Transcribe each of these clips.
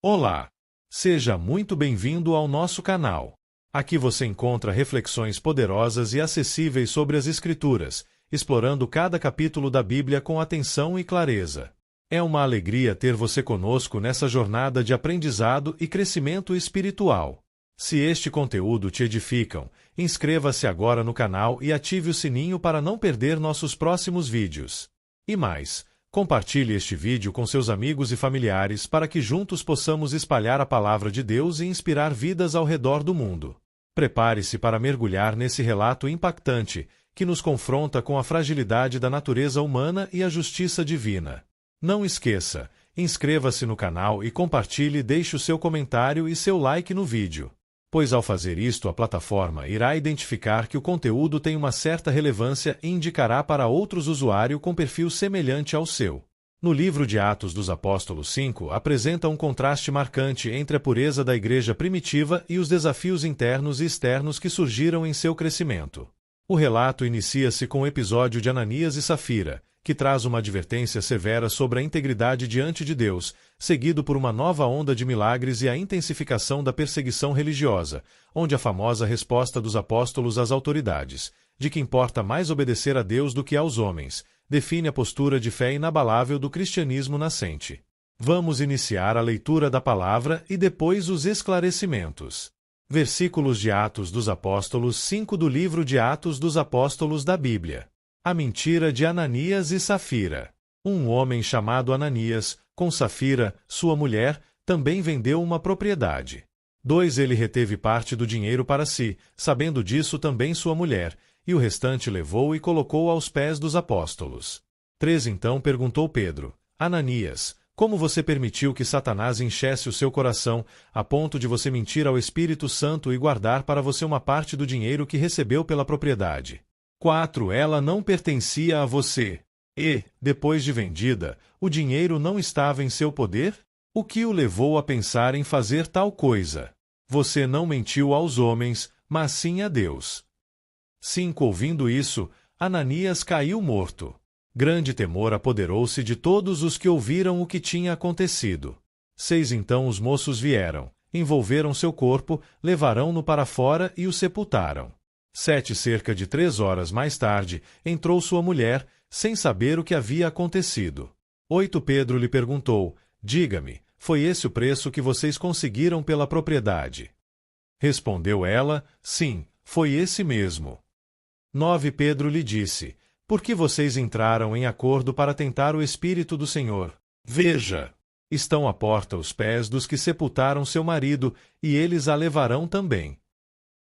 Olá! Seja muito bem-vindo ao nosso canal. Aqui você encontra reflexões poderosas e acessíveis sobre as Escrituras, explorando cada capítulo da Bíblia com atenção e clareza. É uma alegria ter você conosco nessa jornada de aprendizado e crescimento espiritual. Se este conteúdo te edificam, inscreva-se agora no canal e ative o sininho para não perder nossos próximos vídeos. E mais, compartilhe este vídeo com seus amigos e familiares para que juntos possamos espalhar a palavra de Deus e inspirar vidas ao redor do mundo. Prepare-se para mergulhar nesse relato impactante que nos confronta com a fragilidade da natureza humana e a justiça divina. Não esqueça, inscreva-se no canal e compartilhe, deixe o seu comentário e seu like no vídeo. Pois ao fazer isto a plataforma irá identificar que o conteúdo tem uma certa relevância e indicará para outros usuários com perfil semelhante ao seu. No livro de Atos dos Apóstolos 5 apresenta um contraste marcante entre a pureza da igreja primitiva e os desafios internos e externos que surgiram em seu crescimento. O relato inicia-se com o episódio de Ananias e Safira, que traz uma advertência severa sobre a integridade diante de Deus, seguido por uma nova onda de milagres e a intensificação da perseguição religiosa, onde a famosa resposta dos apóstolos às autoridades, de que importa mais obedecer a Deus do que aos homens, define a postura de fé inabalável do cristianismo nascente. Vamos iniciar a leitura da palavra e depois os esclarecimentos. Versículos de Atos dos Apóstolos 5 do livro de Atos dos Apóstolos da Bíblia. A mentira de Ananias e Safira. Um homem chamado Ananias, com Safira, sua mulher, também vendeu uma propriedade. 2 Ele reteve parte do dinheiro para si, sabendo disso também sua mulher, e o restante levou e colocou aos pés dos apóstolos. 3 Então perguntou Pedro: Ananias, como você permitiu que Satanás enchesse o seu coração, a ponto de você mentir ao Espírito Santo e guardar para você uma parte do dinheiro que recebeu pela propriedade? 4 Ela não pertencia a você. E, depois de vendida, o dinheiro não estava em seu poder? O que o levou a pensar em fazer tal coisa? Você não mentiu aos homens, mas sim a Deus. 5 Ouvindo isso, Ananias caiu morto. Grande temor apoderou-se de todos os que ouviram o que tinha acontecido. 6 Então os moços vieram, envolveram seu corpo, levaram-no para fora e o sepultaram. 7 Cerca de 3 horas mais tarde, entrou sua mulher, sem saber o que havia acontecido. 8 Pedro lhe perguntou: Diga-me, foi esse o preço que vocês conseguiram pela propriedade? Respondeu ela: Sim, foi esse mesmo. 9 Pedro lhe disse: Por que vocês entraram em acordo para tentar o Espírito do Senhor? Veja! Estão à porta os pés dos que sepultaram seu marido, e eles a levarão também.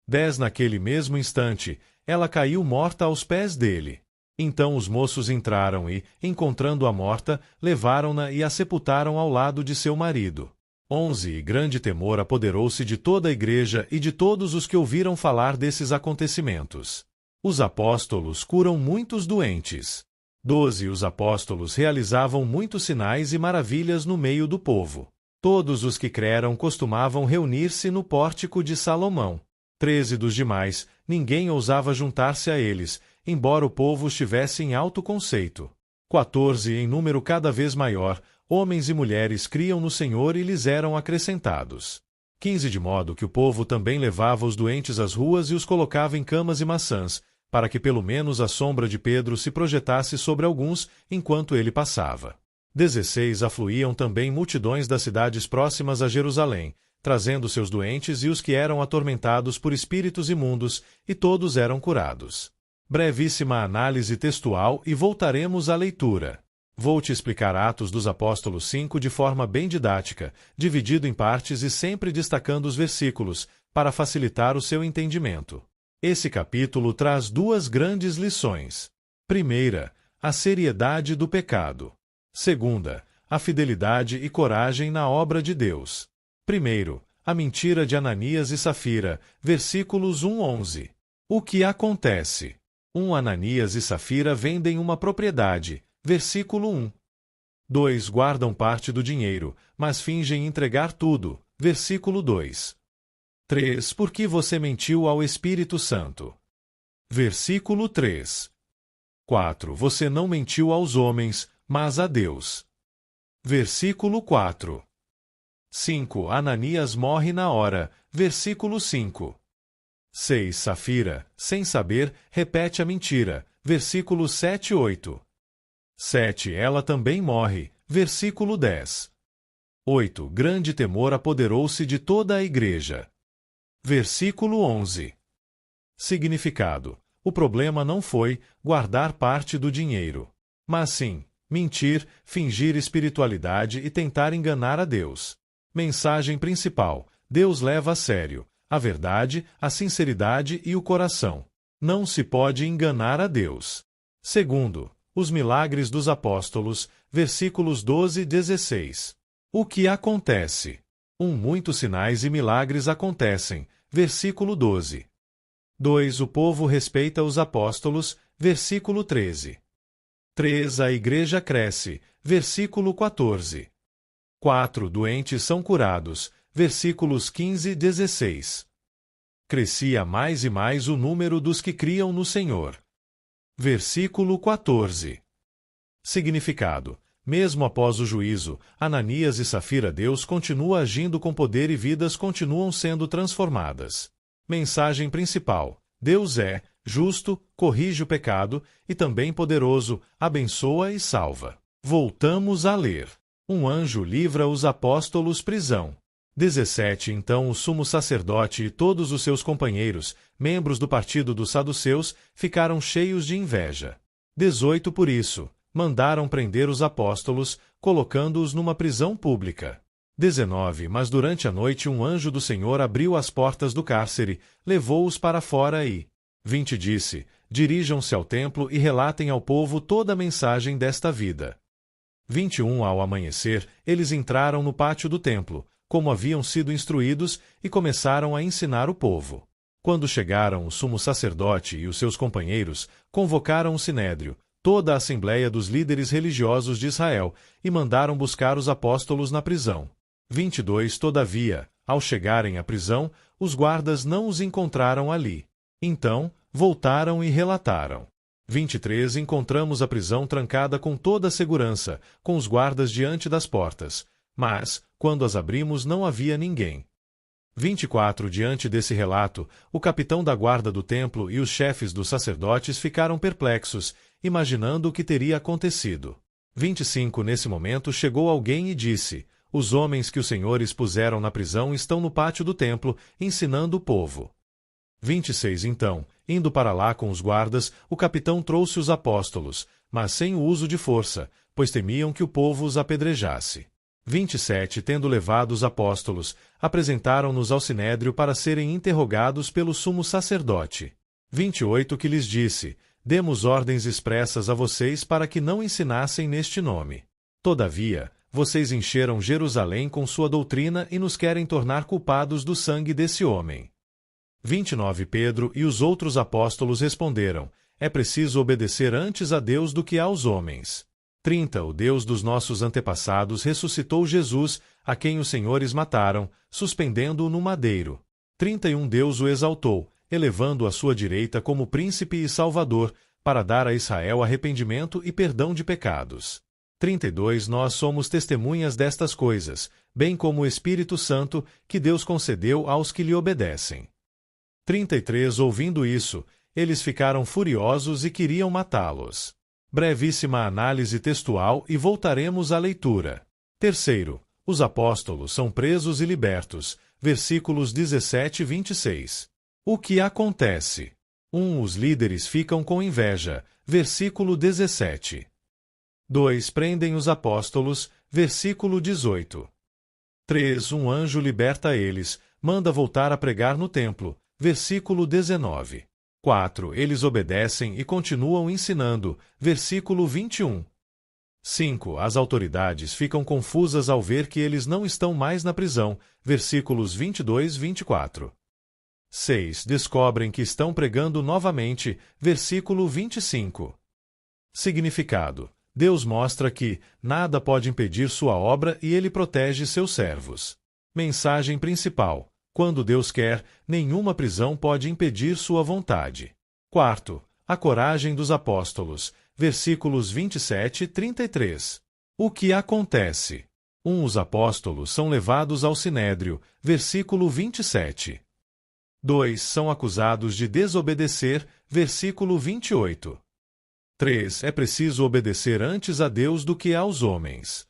10 Naquele mesmo instante, ela caiu morta aos pés dele. Então os moços entraram e, encontrando-a morta, levaram-na e a sepultaram ao lado de seu marido. 11 E grande temor apoderou-se de toda a igreja e de todos os que ouviram falar desses acontecimentos. Os apóstolos curam muitos doentes. 12 Os apóstolos realizavam muitos sinais e maravilhas no meio do povo. Todos os que creram costumavam reunir-se no pórtico de Salomão. 13 Dos demais, ninguém ousava juntar-se a eles, embora o povo estivesse em alto conceito. 14 Em número cada vez maior, homens e mulheres criam no Senhor e lhes eram acrescentados. 15 De modo que o povo também levava os doentes às ruas e os colocava em camas e maçãs, para que pelo menos a sombra de Pedro se projetasse sobre alguns, enquanto ele passava. 16 Afluíam também multidões das cidades próximas a Jerusalém, trazendo seus doentes e os que eram atormentados por espíritos imundos, e todos eram curados. Brevíssima análise textual e voltaremos à leitura. Vou te explicar Atos dos Apóstolos 5 de forma bem didática, dividido em partes e sempre destacando os versículos, para facilitar o seu entendimento. Esse capítulo traz 2 grandes lições. Primeira, a seriedade do pecado. Segunda, a fidelidade e coragem na obra de Deus. Primeiro, a mentira de Ananias e Safira, versículos 1-11. O que acontece? Ananias e Safira vendem uma propriedade, versículo 1. 2 Guardam parte do dinheiro, mas fingem entregar tudo, versículo 2. 3 Por que você mentiu ao Espírito Santo? Versículo 3. 4 Você não mentiu aos homens, mas a Deus. Versículo 4. 5. Ananias morre na hora, versículo 5. 6. Safira, sem saber, repete a mentira, versículos 7 e 8. 7. Ela também morre, versículo 10. 8. Grande temor apoderou-se de toda a igreja. Versículo 11. Significado: o problema não foi guardar parte do dinheiro, mas sim mentir, fingir espiritualidade e tentar enganar a Deus. Mensagem principal: Deus leva a sério a verdade, a sinceridade e o coração. Não se pode enganar a Deus. Segundo, os milagres dos apóstolos, versículos 12 e 16. O que acontece? Muitos sinais e milagres acontecem, versículo 12. 2. O povo respeita os apóstolos, versículo 13. 3. A igreja cresce, versículo 14. 4. Doentes são curados, versículos 15 e 16. Crescia mais e mais o número dos que criam no Senhor. Versículo 14. Significado: mesmo após o juízo, Ananias e Safira, Deus continua agindo com poder e vidas continuam sendo transformadas. Mensagem principal: Deus é justo, corrige o pecado e também poderoso, abençoa e salva. Voltamos a ler. Um anjo livra os apóstolos prisão. 17. Então o sumo sacerdote e todos os seus companheiros, membros do partido dos saduceus, ficaram cheios de inveja. 18. Por isso, mandaram prender os apóstolos, colocando-os numa prisão pública. 19. Mas durante a noite um anjo do Senhor abriu as portas do cárcere, levou-os para fora e... 20. Disse: dirijam-se ao templo e relatem ao povo toda a mensagem desta vida. 21. Ao amanhecer, eles entraram no pátio do templo, como haviam sido instruídos, e começaram a ensinar o povo. Quando chegaram o sumo sacerdote e os seus companheiros, convocaram o sinédrio, toda a assembleia dos líderes religiosos de Israel, e mandaram buscar os apóstolos na prisão. 22. Todavia, ao chegarem à prisão, os guardas não os encontraram ali. Então, voltaram e relataram. 23. Encontramos a prisão trancada com toda a segurança, com os guardas diante das portas. Mas, quando as abrimos, não havia ninguém. 24. Diante desse relato, o capitão da guarda do templo e os chefes dos sacerdotes ficaram perplexos, imaginando o que teria acontecido. 25. Nesse momento chegou alguém e disse: os homens que os senhores puseram na prisão estão no pátio do templo, ensinando o povo. 26. Então, indo para lá com os guardas, o capitão trouxe os apóstolos, mas sem o uso de força, pois temiam que o povo os apedrejasse. 27. Tendo levado os apóstolos, apresentaram-nos ao sinédrio para serem interrogados pelo sumo sacerdote. 28. Que lhes disse: demos ordens expressas a vocês para que não ensinassem neste nome. Todavia, vocês encheram Jerusalém com sua doutrina e nos querem tornar culpados do sangue desse homem. 29. Pedro e os outros apóstolos responderam: é preciso obedecer antes a Deus do que aos homens. 30. O Deus dos nossos antepassados ressuscitou Jesus, a quem os senhores mataram, suspendendo-o no madeiro. 31. Deus o exaltou, elevando-o à sua direita como príncipe e salvador, para dar a Israel arrependimento e perdão de pecados. 32. Nós somos testemunhas destas coisas, bem como o Espírito Santo, que Deus concedeu aos que lhe obedecem. 33. Ouvindo isso, eles ficaram furiosos e queriam matá-los. Brevíssima análise textual e voltaremos à leitura. Terceiro, os apóstolos são presos e libertos, versículos 17 e 26. O que acontece? 1. Os líderes ficam com inveja, versículo 17. 2. Prendem os apóstolos, versículo 18. 3. Um anjo liberta eles, manda voltar a pregar no templo, versículo 19. 4. Eles obedecem e continuam ensinando, versículo 21. 5. As autoridades ficam confusas ao ver que eles não estão mais na prisão, versículos 22 e 24. 6. Descobrem que estão pregando novamente, versículo 25. Significado: Deus mostra que nada pode impedir sua obra e ele protege seus servos. Mensagem principal: quando Deus quer, nenhuma prisão pode impedir sua vontade. 4. A coragem dos apóstolos, versículos 27 e 33. O que acontece? Os apóstolos são levados ao sinédrio, versículo 27. 2. São acusados de desobedecer, versículo 28. 3. É preciso obedecer antes a Deus do que aos homens.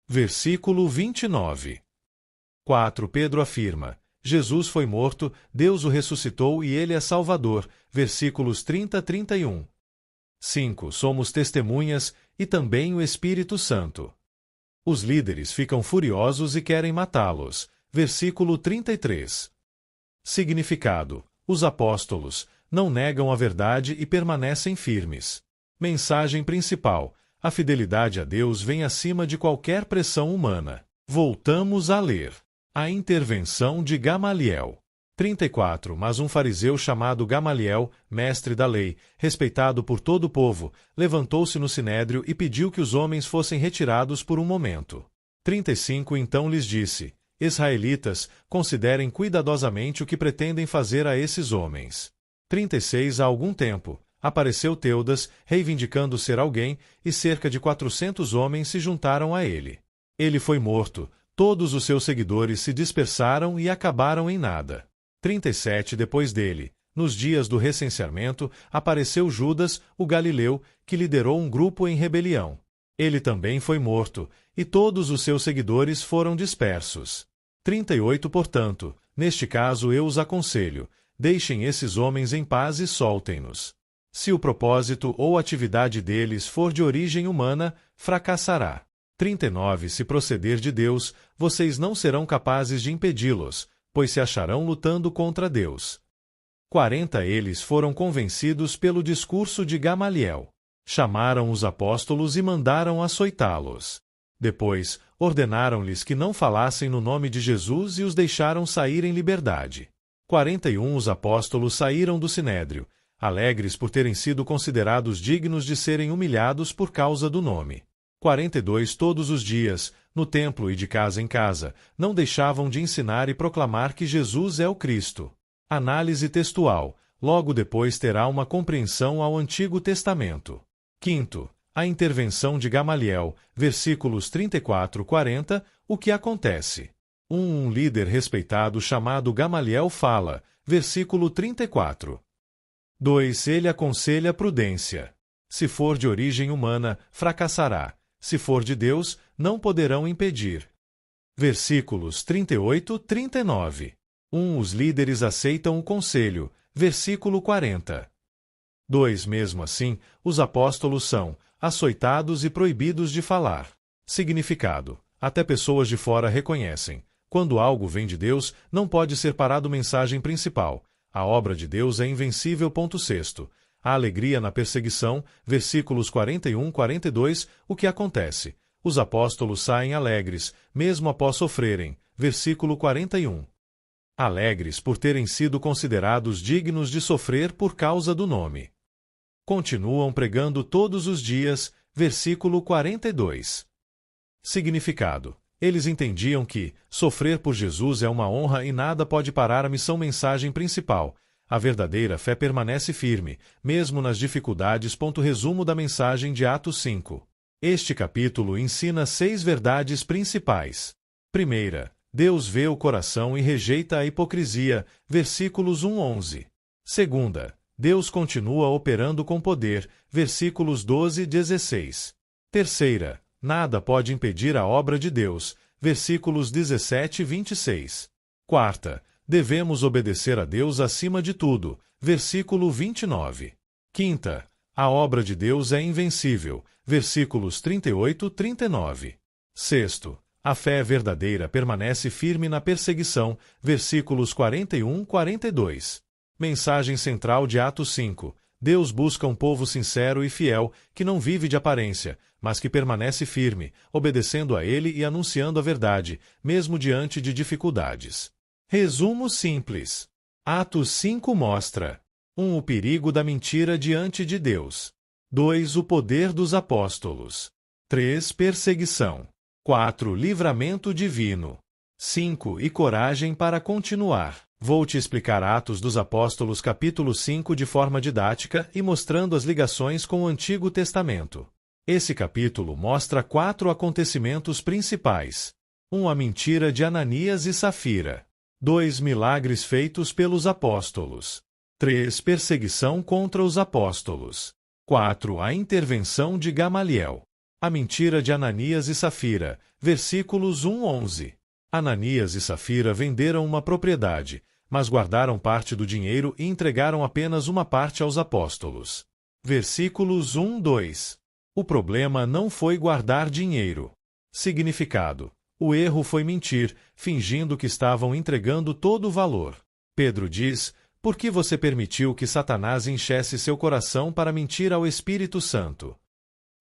Versículo 29. 4. Pedro afirma: Jesus foi morto, Deus o ressuscitou e ele é Salvador. Versículos 30 a 31. 5. Somos testemunhas, e também o Espírito Santo. Os líderes ficam furiosos e querem matá-los. Versículo 33. Significado: os apóstolos não negam a verdade e permanecem firmes. Mensagem principal: a fidelidade a Deus vem acima de qualquer pressão humana. Voltamos a ler. A intervenção de Gamaliel. 34. Mas um fariseu chamado Gamaliel, mestre da lei, respeitado por todo o povo, levantou-se no sinédrio e pediu que os homens fossem retirados por um momento. 35. Então lhes disse: Israelitas, considerem cuidadosamente o que pretendem fazer a esses homens. 36. Há algum tempo, apareceu Teudas, reivindicando ser alguém, e cerca de 400 homens se juntaram a ele. Ele foi morto, todos os seus seguidores se dispersaram e acabaram em nada. 37. Depois dele, nos dias do recenseamento, apareceu Judas, o Galileu, que liderou um grupo em rebelião. Ele também foi morto, e todos os seus seguidores foram dispersos. 38. Portanto, neste caso eu os aconselho: deixem esses homens em paz e soltem-nos. Se o propósito ou atividade deles for de origem humana, fracassará. 39. Se proceder de Deus, vocês não serão capazes de impedi-los, pois se acharão lutando contra Deus. 40. Eles foram convencidos pelo discurso de Gamaliel. Chamaram os apóstolos e mandaram açoitá-los. Depois, ordenaram-lhes que não falassem no nome de Jesus e os deixaram sair em liberdade. 41. Os apóstolos saíram do sinédrio, alegres por terem sido considerados dignos de serem humilhados por causa do nome. 42. Todos os dias, no templo e de casa em casa, não deixavam de ensinar e proclamar que Jesus é o Cristo. Análise textual. Logo depois terá uma compreensão ao Antigo Testamento. 5. A intervenção de Gamaliel, versículos 34 a 40, o que acontece? Um líder respeitado chamado Gamaliel fala, versículo 34. 2. Ele aconselha prudência. Se for de origem humana, fracassará. Se for de Deus, não poderão impedir. Versículos 38 a 39. Os líderes aceitam o conselho. Versículo 40. 2. Mesmo assim, os apóstolos são açoitados e proibidos de falar. Significado: até pessoas de fora reconhecem: quando algo vem de Deus, não pode ser parado mensagem principal. A obra de Deus é invencível. 6. A alegria na perseguição, versículos 41 a 42, o que acontece? Os apóstolos saem alegres, mesmo após sofrerem, versículo 41. Alegres por terem sido considerados dignos de sofrer por causa do nome. Continuam pregando todos os dias, versículo 42. Significado: eles entendiam que sofrer por Jesus é uma honra e nada pode parar a missão-mensagem principal. A verdadeira fé permanece firme, mesmo nas dificuldades. Resumo da mensagem de Atos 5. Este capítulo ensina 6 verdades principais. Primeira, Deus vê o coração e rejeita a hipocrisia, versículos 1 a 11. Segunda, Deus continua operando com poder, versículos 12 e 16. Terceira, nada pode impedir a obra de Deus, versículos 17 e 26. Quarta, devemos obedecer a Deus acima de tudo, versículo 29. Quinta, a obra de Deus é invencível, versículos 38 e 39. Sexto, a fé verdadeira permanece firme na perseguição, versículos 41 e 42. Mensagem central de Atos 5. Deus busca um povo sincero e fiel, que não vive de aparência, mas que permanece firme, obedecendo a Ele e anunciando a verdade, mesmo diante de dificuldades. Resumo simples. Atos 5 mostra: 1. O perigo da mentira diante de Deus. 2. O poder dos apóstolos. 3. Perseguição. 4. Livramento divino. 5. E coragem para continuar. Vou te explicar Atos dos Apóstolos capítulo 5 de forma didática e mostrando as ligações com o Antigo Testamento. Esse capítulo mostra 4 acontecimentos principais. 1. A mentira de Ananias e Safira. 2. Milagres feitos pelos apóstolos. 3. Perseguição contra os apóstolos. 4. A intervenção de Gamaliel. A mentira de Ananias e Safira, versículos 1-11. Ananias e Safira venderam uma propriedade, mas guardaram parte do dinheiro e entregaram apenas uma parte aos apóstolos. Versículos 1-2. O problema não foi guardar dinheiro. Significado: o erro foi mentir, fingindo que estavam entregando todo o valor. Pedro diz: por que você permitiu que Satanás enchesse seu coração para mentir ao Espírito Santo?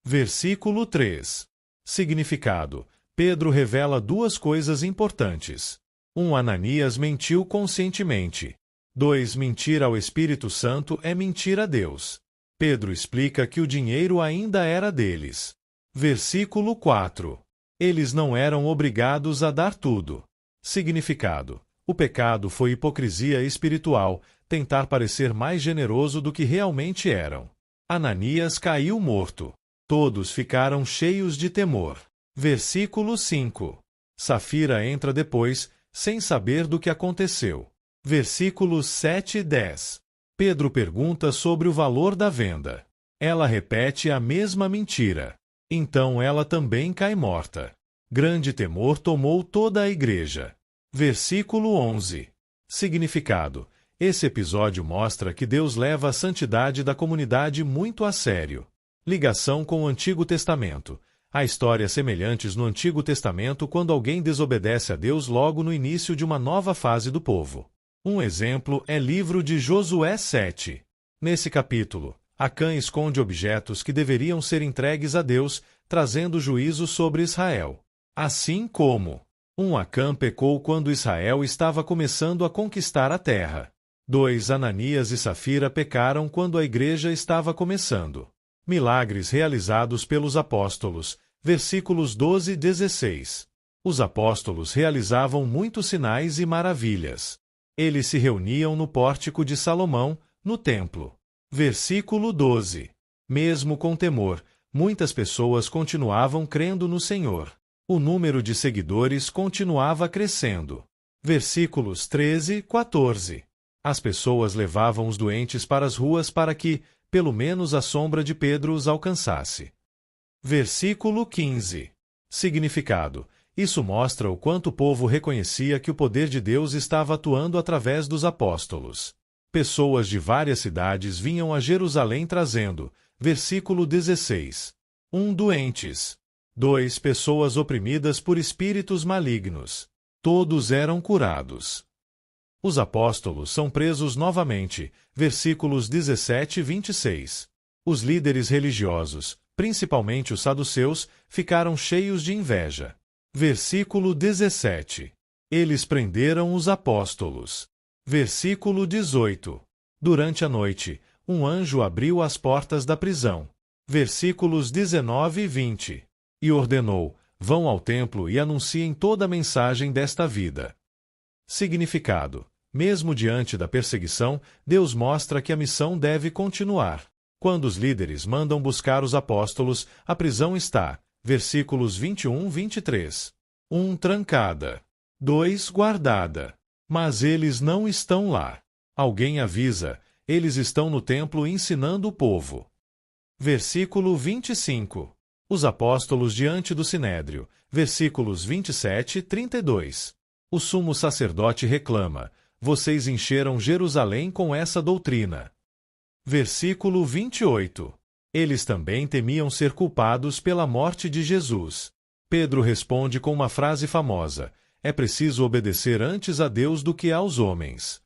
Versículo 3. Significado: Pedro revela 2 coisas importantes. 1. Ananias mentiu conscientemente. 2. Mentir ao Espírito Santo é mentir a Deus. Pedro explica que o dinheiro ainda era deles. Versículo 4. Eles não eram obrigados a dar tudo. Significado: o pecado foi hipocrisia espiritual, tentar parecer mais generoso do que realmente eram. Ananias caiu morto. Todos ficaram cheios de temor. Versículo 5. Safira entra depois, sem saber do que aconteceu. Versículos 7 e 10. Pedro pergunta sobre o valor da venda. Ela repete a mesma mentira. Então ela também cai morta. Grande temor tomou toda a igreja. Versículo 11. Significado: esse episódio mostra que Deus leva a santidade da comunidade muito a sério. Ligação com o Antigo Testamento. Há histórias semelhantes no Antigo Testamento quando alguém desobedece a Deus logo no início de uma nova fase do povo. Um exemplo é livro de Josué 7. Nesse capítulo, Acã esconde objetos que deveriam ser entregues a Deus, trazendo juízo sobre Israel. Assim como: 1. Acã pecou quando Israel estava começando a conquistar a terra. 2. Ananias e Safira pecaram quando a igreja estava começando. Milagres realizados pelos apóstolos, versículos 12 e 16. Os apóstolos realizavam muitos sinais e maravilhas. Eles se reuniam no pórtico de Salomão, no templo. Versículo 12. Mesmo com temor, muitas pessoas continuavam crendo no Senhor. O número de seguidores continuava crescendo. Versículos 13 e 14. As pessoas levavam os doentes para as ruas para que, pelo menos, a sombra de Pedro os alcançasse. Versículo 15. Significado: isso mostra o quanto o povo reconhecia que o poder de Deus estava atuando através dos apóstolos. Pessoas de várias cidades vinham a Jerusalém trazendo, versículo 16. 1. Doentes. 2. Pessoas oprimidas por espíritos malignos. Todos eram curados. Os apóstolos são presos novamente, versículos 17 e 26. Os líderes religiosos, principalmente os saduceus, ficaram cheios de inveja. Versículo 17. Eles prenderam os apóstolos. Versículo 18. Durante a noite, um anjo abriu as portas da prisão. Versículos 19 e 20. E ordenou: vão ao templo e anunciem toda a mensagem desta vida. Significado: mesmo diante da perseguição, Deus mostra que a missão deve continuar. Quando os líderes mandam buscar os apóstolos, a prisão está, versículos 21 e 23. 1. Trancada. 2. Guardada. Mas eles não estão lá. Alguém avisa: eles estão no templo ensinando o povo. Versículo 25. Os apóstolos diante do Sinédrio, versículos 27 e 32. O sumo sacerdote reclama: vocês encheram Jerusalém com essa doutrina. Versículo 28. Eles também temiam ser culpados pela morte de Jesus. Pedro responde com uma frase famosa: é preciso obedecer antes a Deus do que aos homens.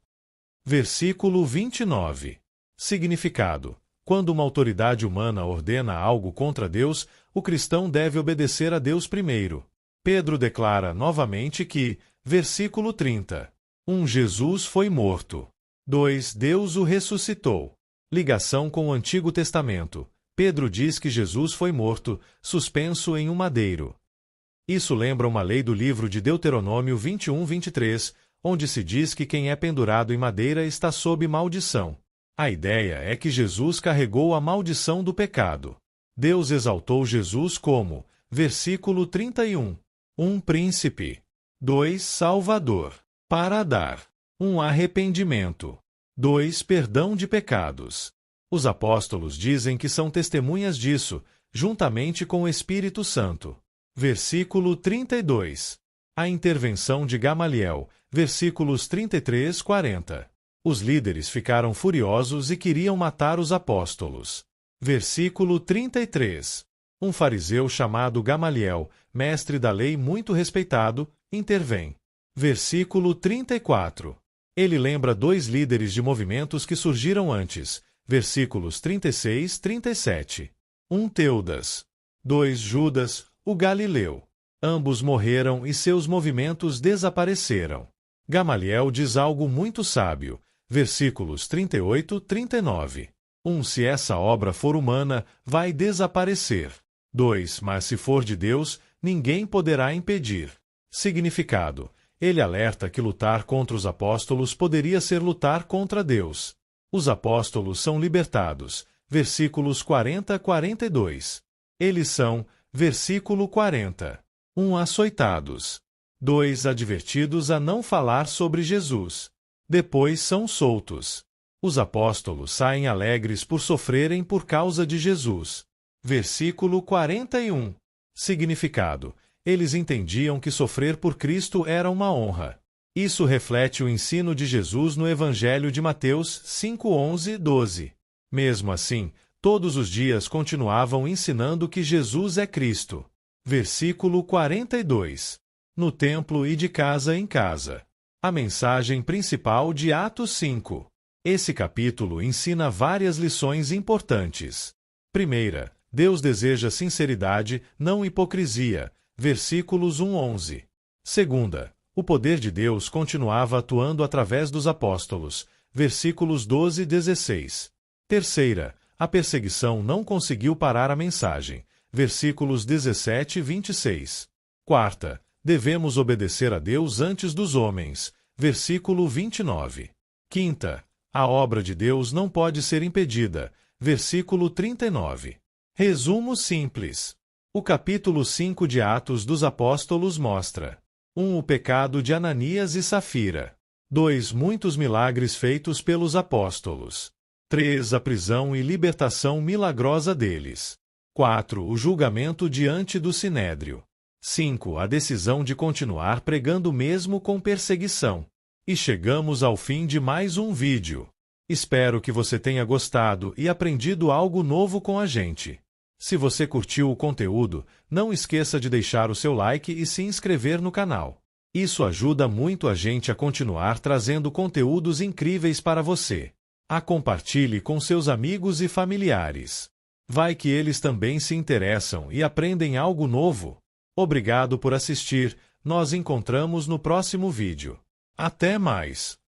Versículo 29. Significado: quando uma autoridade humana ordena algo contra Deus, o cristão deve obedecer a Deus primeiro. Pedro declara novamente que, versículo 30, 1. Jesus foi morto. 2. Deus o ressuscitou. Ligação com o Antigo Testamento. Pedro diz que Jesus foi morto, suspenso em um madeiro. Isso lembra uma lei do livro de Deuteronômio 21:23, onde se diz que quem é pendurado em madeira está sob maldição. A ideia é que Jesus carregou a maldição do pecado. Deus exaltou Jesus como, versículo 31, um príncipe. 2. Salvador. Para dar. 1. Arrependimento. 2. Perdão de pecados. Os apóstolos dizem que são testemunhas disso, juntamente com o Espírito Santo. Versículo 32. A intervenção de Gamaliel, versículos 33, 40. Os líderes ficaram furiosos e queriam matar os apóstolos. Versículo 33. Um fariseu chamado Gamaliel, mestre da lei muito respeitado, intervém. Versículo 34. Ele lembra 2 líderes de movimentos que surgiram antes. Versículos 36, 37. 1. Teudas. 2. Judas, o Galileu. Ambos morreram e seus movimentos desapareceram. Gamaliel diz algo muito sábio. Versículos 38, 39. 1. Se essa obra for humana, vai desaparecer. 2. Mas se for de Deus, ninguém poderá impedir. Significado. Ele alerta que lutar contra os apóstolos poderia ser lutar contra Deus. Os apóstolos são libertados. Versículos 40 a 42. Eles são, versículo 40. 1. Açoitados. 2. Advertidos a não falar sobre Jesus. Depois são soltos. Os apóstolos saem alegres por sofrerem por causa de Jesus. Versículo 41. Significado. Eles entendiam que sofrer por Cristo era uma honra. Isso reflete o ensino de Jesus no Evangelho de Mateus 5, 11, 12. Mesmo assim, todos os dias continuavam ensinando que Jesus é Cristo. Versículo 42. No templo e de casa em casa. A mensagem principal de Atos 5. Esse capítulo ensina várias lições importantes. Primeira, Deus deseja sinceridade, não hipocrisia. Versículos 1, 11. Segunda, o poder de Deus continuava atuando através dos apóstolos. Versículos 12 e 16. Terceira, a perseguição não conseguiu parar a mensagem. Versículos 17 e 26. Quarta, devemos obedecer a Deus antes dos homens. Versículo 29. Quinta, a obra de Deus não pode ser impedida. Versículo 39. Resumo simples. O capítulo 5 de Atos dos Apóstolos mostra 1. O pecado de Ananias e Safira. 2. Muitos milagres feitos pelos apóstolos. 3. A prisão e libertação milagrosa deles. 4. O julgamento diante do Sinédrio. 5. A decisão de continuar pregando mesmo com perseguição. E chegamos ao fim de mais um vídeo. Espero que você tenha gostado e aprendido algo novo com a gente. Se você curtiu o conteúdo, não esqueça de deixar o seu like e se inscrever no canal. Isso ajuda muito a gente a continuar trazendo conteúdos incríveis para você. Compartilhe com seus amigos e familiares. Vai que eles também se interessam e aprendem algo novo. Obrigado por assistir. Nós encontramos no próximo vídeo. Até mais!